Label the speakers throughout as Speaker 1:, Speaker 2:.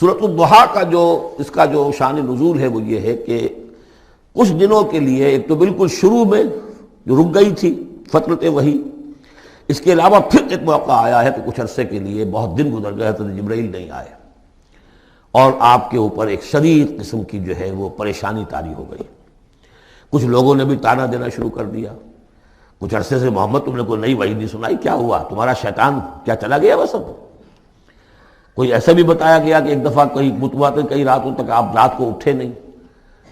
Speaker 1: سورۃ الضحیٰ کا اس کا جو شان نزول ہے وہ یہ ہے کہ کچھ دنوں کے لیے، ایک تو بالکل شروع میں جو رک گئی تھی فترت وحی، اس کے علاوہ پھر ایک موقع آیا ہے کہ کچھ عرصے کے لیے بہت دن گزر گئے تو جبرائیل نہیں آئے، اور آپ کے اوپر ایک شدید قسم کی جو ہے وہ پریشانی طاری ہو گئی۔ کچھ لوگوں نے بھی طعنہ دینا شروع کر دیا، کچھ عرصے سے محمد تم نے کوئی نئی وحی نہیں سنائی، کیا ہوا تمہارا شیطان کیا چلا گیا بس اب؟ کوئی ایسا بھی بتایا گیا کہ ایک دفعہ کئی راتوں تک آپ رات کو اٹھے نہیں،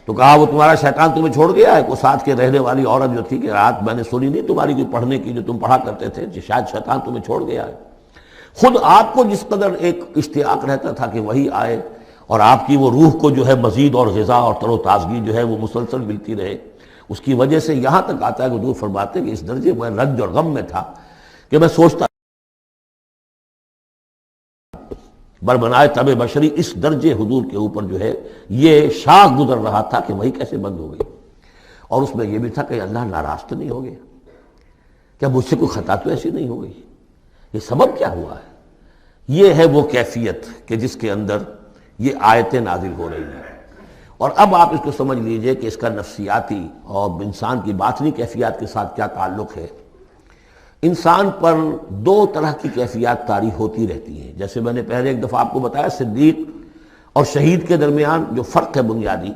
Speaker 1: تو کہا وہ تمہارا شیطان تمہیں چھوڑ گیا ہے۔ کوئی ساتھ کے رہنے والی عورت جو تھی کہ رات میں نے سنی نہیں تمہاری کوئی پڑھنے کی جو تم پڑھا کرتے تھے، شاید شیطان تمہیں چھوڑ گیا ہے۔ خود آپ کو جس قدر ایک اشتیاق رہتا تھا کہ وہی آئے اور آپ کی وہ روح کو جو ہے مزید اور غذا اور تر و تازگی جو ہے وہ مسلسل ملتی رہے، اس کی وجہ سے یہاں تک آتا ہے کہ حضور فرماتے ہیں کہ اس درجے میں رنج اور غم میں تھا کہ میں سوچتا بربنائے طب بشری، اس درجے حضور کے اوپر جو ہے یہ شاخ گزر رہا تھا کہ وہی کیسے بند ہو گئی۔ اور اس میں یہ بھی تھا کہ اللہ ناراض تو نہیں ہو گیا، کیا مجھ سے کوئی خطا تو ایسی نہیں ہو گئی، یہ سبب کیا ہوا ہے؟ یہ ہے وہ کیفیت کہ جس کے اندر یہ آیتیں نازل ہو رہی ہیں۔ اور اب آپ اس کو سمجھ لیجئے کہ اس کا نفسیاتی اور انسان کی باطنی کیفیات کے ساتھ کیا تعلق ہے۔ انسان پر دو طرح کی کیفیات طاری ہوتی رہتی ہیں، جیسے میں نے پہلے ایک دفعہ آپ کو بتایا صدیق اور شہید کے درمیان جو فرق ہے بنیادی،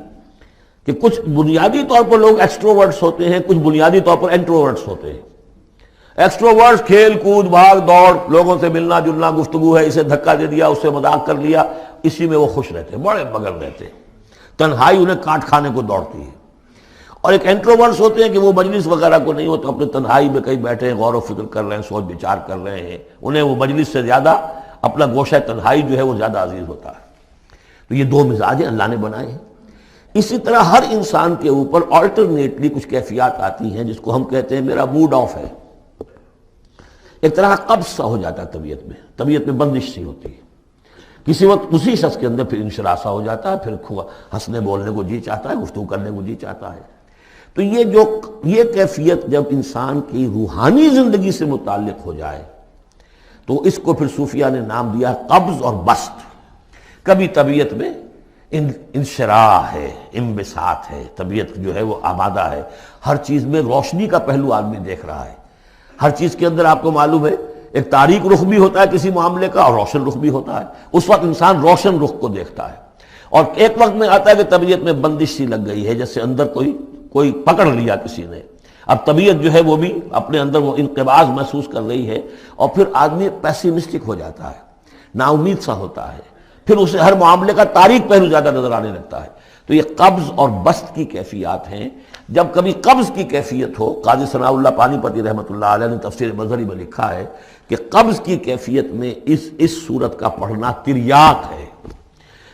Speaker 1: کہ کچھ بنیادی طور پر لوگ ایکسٹروورٹس ہوتے ہیں، کچھ بنیادی طور پر انٹروورٹس ہوتے ہیں۔ ایکسٹروورٹس کھیل کود بھاگ دوڑ، لوگوں سے ملنا جلنا، گفتگو ہے، اسے دھکا دے دیا، اس سے مذاق کر لیا، اسی میں وہ خوش رہتے ہیں، بڑے مگن رہتے ہیں، تنہائی انہیں کاٹ کھانے کو دوڑتی ہے۔ اور ایک انٹروورٹس ہوتے ہیں کہ وہ مجلس وغیرہ کو نہیں ہوتا، اپنے تنہائی میں کہیں بیٹھے ہیں، غور و فکر کر رہے ہیں، سوچ بچار کر رہے ہیں، انہیں وہ مجلس سے زیادہ اپنا گوشہ تنہائی جو ہے وہ زیادہ عزیز ہوتا ہے۔ تو یہ دو مزاج اللہ نے بنائے ہیں۔ اسی طرح ہر انسان کے اوپر آلٹرنیٹلی کچھ کیفیات آتی ہیں جس کو ہم کہتے ہیں میرا موڈ آف ہے، ایک طرح قبض سا ہو جاتا ہے طبیعت میں بندش سی ہوتی ہے، کسی وقت اسی شخص کے اندر پھر انشراح سا ہو جاتا ہے، پھر ہنسنے بولنے کو جی چاہتا ہے، گفتگو کرنے کو جی چاہتا ہے۔ تو یہ کیفیت جب انسان کی روحانی زندگی سے متعلق ہو جائے تو اس کو پھر صوفیہ نے نام دیا قبض اور بسط۔ کبھی طبیعت میں انشراح ہے، انبساط ہے، طبیعت جو ہے وہ آمادہ ہے، ہر چیز میں روشنی کا پہلو آدمی دیکھ رہا ہے، ہر چیز کے اندر آپ کو معلوم ہے ایک تاریک رخ بھی ہوتا ہے کسی معاملے کا اور روشن رخ بھی ہوتا ہے، اس وقت انسان روشن رخ کو دیکھتا ہے۔ اور ایک وقت میں آتا ہے کہ طبیعت میں بندش سی لگ گئی ہے، جیسے اندر کوئی پکڑ لیا کسی نے، اب طبیعت جو ہے وہ بھی اپنے اندر وہ انقباض محسوس کر رہی ہے، اور پھر آدمی پیسیمسٹک ہو جاتا ہے، نا امید سا ہوتا ہے، پھر اسے ہر معاملے کا تاریک پہلو زیادہ نظر آنے لگتا ہے۔ تو یہ قبض اور بسط کی کیفیات ہیں۔ جب کبھی قبض کی کیفیت ہو، قاضی ثناء اللہ پانی پتی رحمۃ اللہ علیہ نے تفسیر مظہری میں لکھا ہے کہ قبض کی کیفیت میں اس صورت کا پڑھنا تریاق ہے،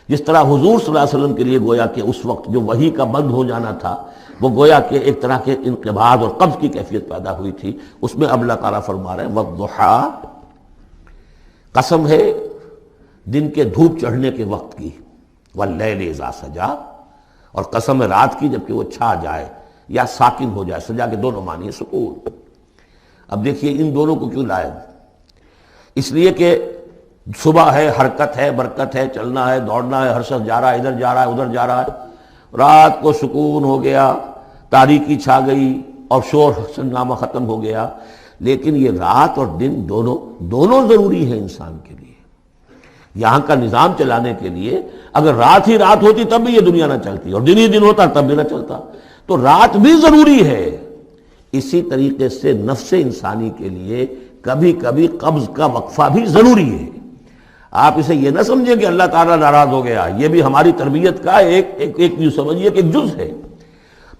Speaker 1: جس طرح حضور صلی اللہ علیہ وسلم کے لیے گویا کہ اس وقت جو وحی کا بند ہو جانا تھا وہ گویا کہ ایک طرح کے انقباض اور قبض کی کیفیت پیدا ہوئی تھی، اس میں اب اللہ تعالیٰ فرما رہے ہیں والضحیٰ، قسم ہے دن کے دھوپ چڑھنے کے وقت کی، واللیل اذا سجا، اور قسم ہے رات کی جبکہ وہ چھا جائے یا ساکن ہو جائے، سجا کے دونوں معنی ہے سکون۔ اب دیکھیے ان دونوں کو کیوں لائے، اس لیے کہ صبح ہے، حرکت ہے، برکت ہے، چلنا ہے، دوڑنا ہے، ہر شخص جا رہا ہے، ادھر جا رہا ہے ادھر جا رہا ہے، رات کو سکون ہو گیا، تاریکی چھا گئی اور شور ہنگامہ ختم ہو گیا۔ لیکن یہ رات اور دن دونوں ضروری ہیں انسان کے لیے، یہاں کا نظام چلانے کے لیے۔ اگر رات ہی رات ہوتی تب بھی یہ دنیا نہ چلتی، اور دن ہی دن ہوتا تب بھی نہ چلتا، تو رات بھی ضروری ہے۔ اسی طریقے سے نفس انسانی کے لیے کبھی کبھی قبض کا وقفہ بھی ضروری ہے۔ آپ اسے یہ نہ سمجھیں کہ اللہ تعالیٰ ناراض ہو گیا، یہ بھی ہماری تربیت کا ایک یوں سمجھیے کہ ایک جز ہے۔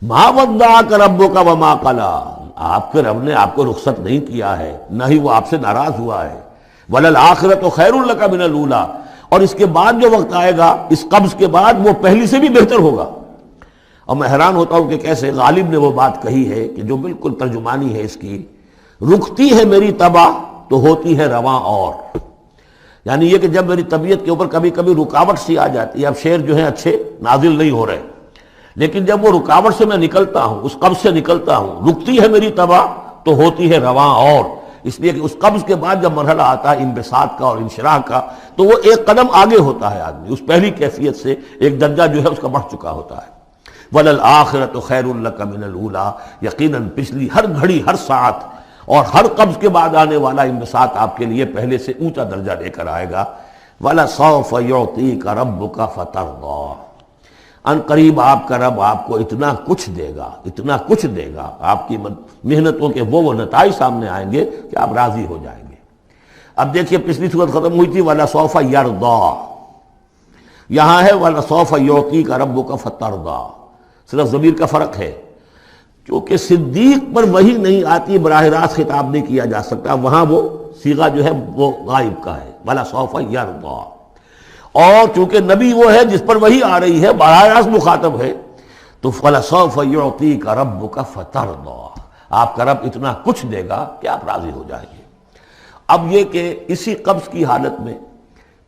Speaker 1: ما ودعک ربک وما قلی، آپ کے رب نے آپ کو رخصت نہیں کیا ہے، نہ ہی وہ آپ سے ناراض ہوا ہے۔ وللآخرۃ خیر لک من الاولی، اور اس کے بعد جو وقت آئے گا اس قبض کے بعد وہ پہلی سے بھی بہتر ہوگا۔ اور میں حیران ہوتا ہوں کہ کیسے غالب نے وہ بات کہی ہے کہ جو بالکل ترجمانی ہے اس کی، رکتی ہے میری طبع تو ہوتی ہے رواں اور، یعنی یہ کہ جب میری طبیعت کے اوپر کبھی کبھی رکاوٹ سی آ جاتی ہے، اب شعر جو ہیں اچھے نازل نہیں ہو رہے، لیکن جب وہ رکاوٹ سے میں نکلتا ہوں، اس قبض سے نکلتا ہوں، رکتی ہے میری طبع تو ہوتی ہے رواں اور، اس لیے کہ اس قبض کے بعد جب مرحلہ آتا ہے انبساط کا اور انشراح کا، تو تو وہ ایک قدم آگے ہوتا ہے آدمی، اس پہلی کیفیت سے ایک درجہ جو ہے اس کا بڑھ چکا ہوتا ہے۔ وَلَلْآخِرَةُ خَيْرٌ لَكَ مِنَ الْأُولَىٰ، یقیناً پچھلی ہر گھڑی، ہر ساعت اور ہر قبض کے بعد آنے والا انبساط آپ کے لیے پہلے سے اونچا درجہ لے کر آئے گا۔ وَلَسَوْفَ يُعْطِيكَ رَبُّكَ فَتَرْضَىٰ، ان قریب آپ کا رب آپ کو اتنا کچھ دے گا، اتنا کچھ دے گا، آپ کی محنتوں کے وہ نتائج سامنے آئیں گے کہ آپ راضی ہو جائیں گے۔ اب دیکھیے پچھلی صورت ختم ہوئی تھی وَلَسَوْفَ يَرْضَىٰ، یہاں ہے وَلَسَوْفَ يُعْطِيكَ رَبُّكَ فَتَرْضَىٰ، صرف ضمیر کا فرق ہے، کیونکہ صدیق پر وحی نہیں آتی، براہ راست خطاب نہیں کیا جا سکتا، وہاں وہ صیغہ جو ہے وہ غائب کا ہے، وَلَسَوْفَ يَرْضَىٰ۔ اور چونکہ نبی وہ ہے جس پر وحی آ رہی ہے، براہ راست مخاطب ہے، تو وَلَسَوْفَ يُعْطِيكَ رَبُّكَ فَتَرْضَىٰ، آپ کا رب اتنا کچھ دے گا کہ آپ راضی ہو جائیں گے۔ اب یہ کہ اسی قبض کی حالت میں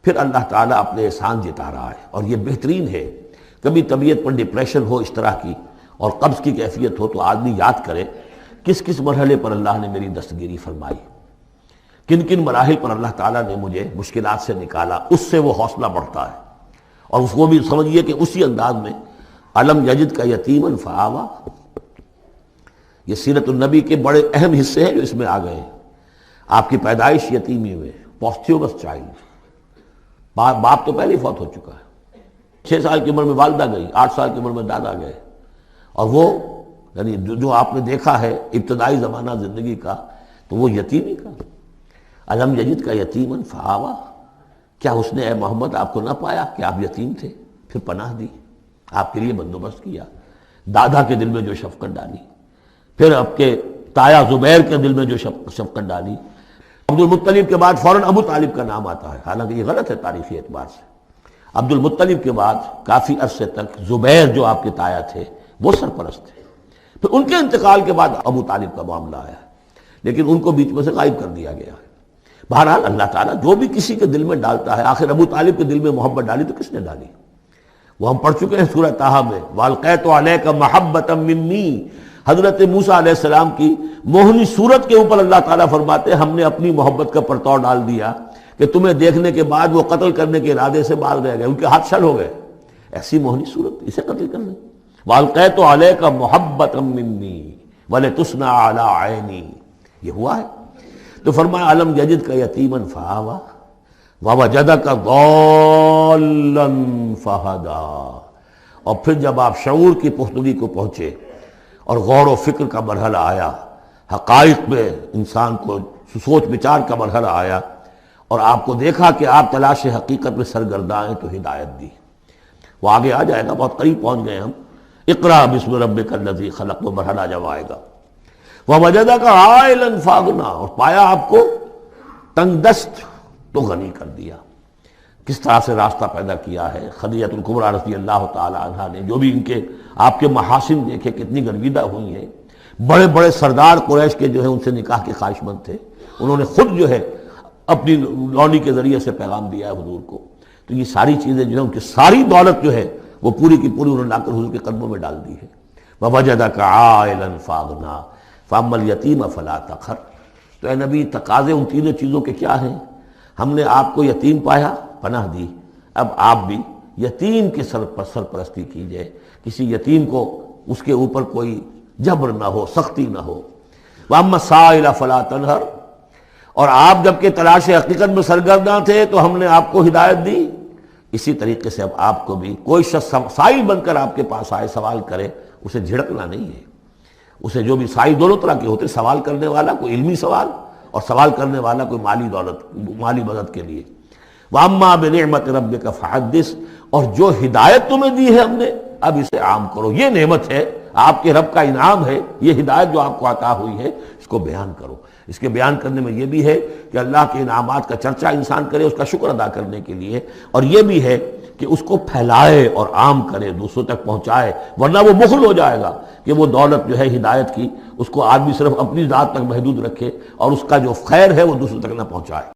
Speaker 1: پھر اللہ تعالیٰ اپنے احسان جتا رہا ہے، اور یہ بہترین ہے۔ کبھی طبیعت پر ڈپریشن ہو اس طرح کی اور قبض کی کیفیت ہو تو آدمی یاد کرے کس کس مرحلے پر اللہ نے میری دستگیری فرمائی، کن کن مراحل پر اللہ تعالیٰ نے مجھے مشکلات سے نکالا، اس سے وہ حوصلہ بڑھتا ہے۔ اور اس کو بھی سمجھیے کہ اسی انداز میں علم یجد کا یتیماً فآویٰ، یہ سیرت النبی کے بڑے اہم حصے ہیں جو اس میں آ گئے ہیں۔ آپ کی پیدائش یتیمی میں، پوسٹیومس چائلڈ، باپ تو پہلے ہی فوت ہو چکا ہے، 6 سال کی عمر میں والدہ گئی، 8 سال کی عمر میں دادا گئے، اور وہ یعنی جو آپ نے دیکھا ہے ابتدائی زمانہ زندگی کا تو وہ یتیمی کا۔ علم یجد کا یتیماً فآویٰ، کیا اس نے اے محمد آپ کو نہ پایا کہ آپ یتیم تھے، پھر پناہ دی، آپ کے لیے بندوبست کیا، دادا کے دل میں جو شفقت ڈالی، پھر آپ کے تایا زبیر کے دل میں جو شفقت ڈالی۔ عبد المطلب کے بعد فوراً ابو طالب کا نام آتا ہے، حالانکہ یہ غلط ہے تاریخی اعتبار سے۔ عبد المطلب کے بعد کافی عرصے تک زبیر جو آپ کے تایا تھے وہ سرپرست تھے، پھر ان کے انتقال کے بعد ابو طالب کا معاملہ آیا، لیکن ان کو بیچ میں سے غائب کر دیا گیا ہے۔ بہرحال اللہ تعالیٰ جو بھی کسی کے دل میں ڈالتا ہے، آخر ابو طالب کے دل میں محبت ڈالی تو کس نے ڈالی؟ وہ ہم پڑھ چکے ہیں سورہ طٰہٰ میں، وَأَلْقَيْتُ عَلَيْكَ مَحَبَّةً مِّنِّي، حضرت موسیٰ علیہ السلام کی موہنی صورت کے اوپر اللہ تعالیٰ فرماتے ہیں ہم نے اپنی محبت کا پرتو ڈال دیا کہ تمہیں دیکھنے کے بعد وہ قتل کرنے کے ارادے سے باز رہ گئے، ان کے ہاتھ شل ہو گئے، ایسی موہنی صورت، اسے قتل کر لیں۔ وَأَلْقَيْتُ عَلَيْكَ مَحَبَّةً مِّنِّي وَلِتُصْنَعَ عَلَىٰ عَيْنِي، یہ ہوا ہے۔ تو فرمایا علم یجد کا یتیماً فآویٰ ووجدک ضالاً فہدیٰ، اور پھر جب آپ شعور کی پختگی کو پہنچے اور غور و فکر کا مرحلہ آیا، حقائق میں انسان کو سوچ بچار کا مرحلہ آیا، اور آپ کو دیکھا کہ آپ تلاش حقیقت میں سرگرداں ہیں، تو ہدایت دی۔ وہ آگے آ جائے گا، بہت قریب پہنچ گئے ہم، اقرأ بسم ربک الذی خلق، وہ مرحلہ جب آئے گا۔ وَوَجَدَكَ عَائِلًا فَأَغْنَىٰ، اور پایا آپ کو تنگ دست تو غنی کر دیا۔ کس طرح سے راستہ پیدا کیا ہے خدیجہ الکبریٰ رضی اللہ تعالی عنہا نے، جو بھی ان کے آپ کے محاسن دیکھے کتنی گرویدہ ہوئی ہیں۔ بڑے بڑے سردار قریش کے جو ہے ان سے نکاح کے خواہش مند تھے، انہوں نے خود جو ہے اپنی لونی کے ذریعے سے پیغام دیا ہے حضور کو۔ تو یہ ساری چیزیں جو ہیں ان کی ساری دولت جو ہے وہ پوری کی پوری انہوں نے لا کر حضور کے قدموں میں ڈال دی ہے۔ وَوَجَدَكَ عَائِلًا فَأَغْنَىٰ فَأَمَّا الْيَتِيمَ فَلَا تَقْهَرْ، تو اے نبی تقاضے ان تینوں چیزوں کے کیا ہیں؟ ہم نے آپ کو یتیم پایا، پناہ دی، اب آپ بھی یتیم کے سرپرستی کیجئے، کسی یتیم کو اس کے اوپر کوئی جبر نہ ہو، سختی نہ ہو۔ وَأَمَّا السَّائِلَ فَلَا تَنْهَرْ، اور آپ جب کہ تلاش حقیقت میں سرگرداں تھے تو ہم نے آپ کو ہدایت دی، اسی طریقے سے اب آپ کو بھی کوئی شخص سائل بن کر آپ کے پاس آئے، سوال کرے، اسے جھڑکنا نہیں ہے۔ اسے جو بھی سائل دونوں طرح کے ہوتے، سوال کرنے والا کوئی علمی سوال، اور سوال کرنے والا کوئی مالی دولت، مالی مدد کے لیے۔ وَأَمَّا بِنِعْمَةِ رَبِّكَ فَحَدِّثْ، اور جو ہدایت تمہیں دی ہے ہم نے اب اسے عام کرو، یہ نعمت ہے، آپ کے رب کا انعام ہے، یہ ہدایت جو آپ کو عطا ہوئی ہے اس کو بیان کرو۔ اس کے بیان کرنے میں یہ بھی ہے کہ اللہ کے انعامات کا چرچا انسان کرے اس کا شکر ادا کرنے کے لیے، اور یہ بھی ہے کہ اس کو پھیلائے اور عام کرے، دوسروں تک پہنچائے، ورنہ وہ بخل ہو جائے گا کہ وہ دولت جو ہے ہدایت کی اس کو آدمی صرف اپنی ذات تک محدود رکھے اور اس کا جو خیر ہے وہ دوسروں تک نہ پہنچائے۔